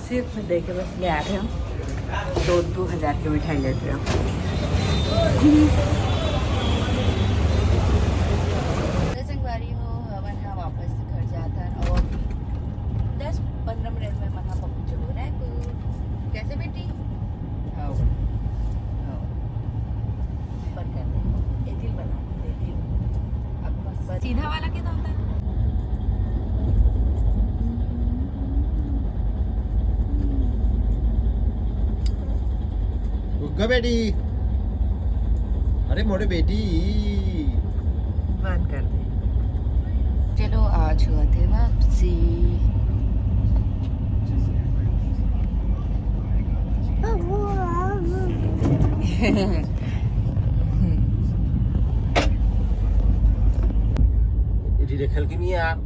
सिर्फ देखे बस ले आ रहे हम 2,000 की मिठाई ले रहे हो। संगवारी हो हवन है वापस घर जाता है और 10-15 मिनट में मना पहुंच चलो रायपुर। कैसे बेटी? हाँ बंद कर दे ये दिल बना देती हूँ अब बस सीधा वाला कितना होता है? बेटी अरे मोरे बेटी बंद कर दे। चलो आज हुआ थे वापसी। देखल की नहीं यार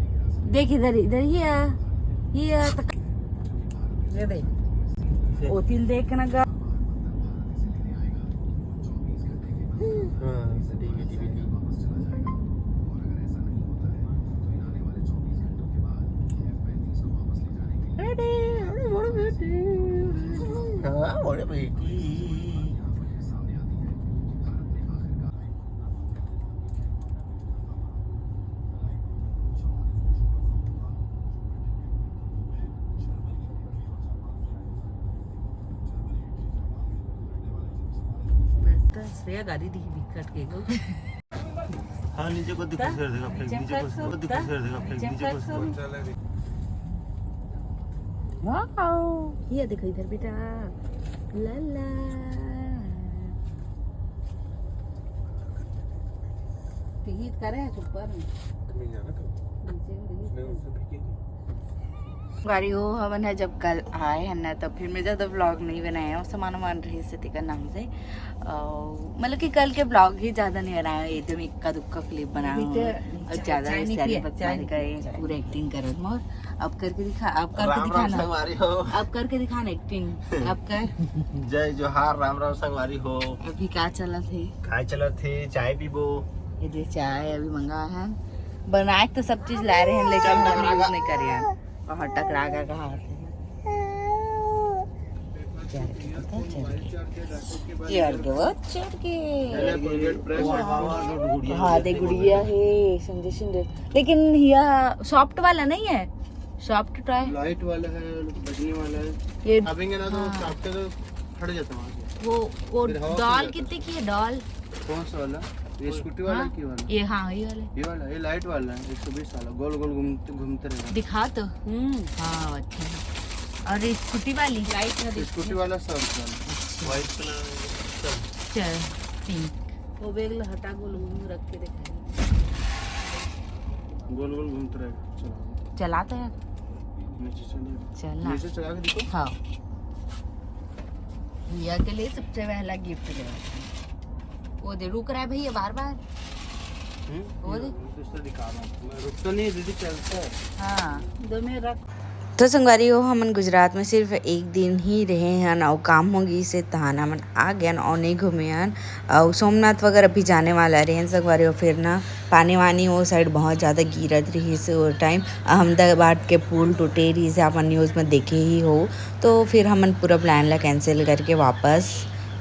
देख इधर इधर ये देख ओ तिल देख ना गा। श्रेया गाड़ी दी विकट के गो। हाँ नीचे को दिखा कर देगा फ्लैग नीचे को दिखा कर देगा फ्लैग नीचे को वाओ ये देखो इधर बेटा ला ला टिकट करे ऊपर गाड़ी हो हवन है जब कल आए है ना तब फिर मैं ज़्यादा ब्लॉग नहीं बनाया और सामान मान रही से का नाम से मतलब कि कल के ब्लॉग ही ज़्यादा नहीं बनाया एकदम इक्का दुक्का क्लिप बनाया और ज़्यादा पूरा एक्टिंग कर और अब करके दिखा अब करके दिखाना अब करके दिखाना एक्टिंग अब कर जय जोहार राम राम संगवारी हो। अभी क्या चला थे चाय पीबो ये चाय अभी मंगा है बनाए तो सब चीज ला रहे हैं लेकिन हम यूज नहीं कर रहे हैं और टकरा गया कहा हाँ दे गुड़िया है समझे सुंदर लेकिन यह सॉफ्ट वाला नहीं है सॉफ्ट टॉय लाइट वाला है बजने वाला है ये अबेंगे ना तो सॉफ्ट तो फट जाता है वो डॉल कितने की है डॉल कौन सा वाला ये स्कूटी वाला की वाला ये हाँ ये वाला ये लाइट वाला है 120 वाला गोल गोल घूमते रहेगा दिखा तो हाँ अच्छा और ये स्कूटी वाली लाइट ना स्कूटी वाला सब व्हाइट कलर चल पिंक वो बैग हटा गोल रख के दिखा गोल गोल घूमते रहेगा चलो चलाते हैं नीचे चलिए चलना नीचे चला के देखो हाँ भैया के लिए सबसे पहला गिफ्ट दे वो दे रुक रहा है भैया बार बार वो दे दूसरा दिखा रहा हूं मैं रुक तो नहीं दीदी चलता है हाँ दो में रख तो संगवारी हो हमन गुजरात में सिर्फ एक दिन ही रहे हैं और काम होगी से तहान हमन आ गए और नहीं घूमे हैं और सोमनाथ वगैरह भी जाने वाला रहे हैं संगवारी हो फिर ना पानी वानी वो साइड बहुत ज़्यादा गिरत रही से वो टाइम अहमदाबाद के पुल टूटे रही से अपन न्यूज़ में देखे ही हो तो फिर हमन पूरा प्लान ला कैंसिल करके वापस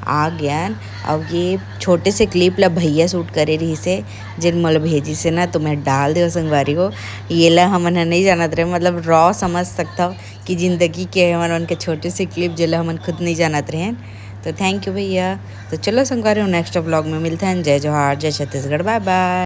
आ गया। अब ये छोटे से क्लिप ला भैया शूट करे रही से जिन मोल भेजी से ना तुम्हें डाल दे संगवारी को ये ला हमन नहीं जानत रहे मतलब रॉ समझ सकता कि ज़िंदगी के हमन उनके छोटे से क्लिप जो हमन खुद नहीं जानत रहे तो थैंक यू भैया। तो चलो संगवारी नेक्स्ट ब्लॉग में मिलते हैं। जय जोहार जय छत्तीसगढ़ बाय बाय।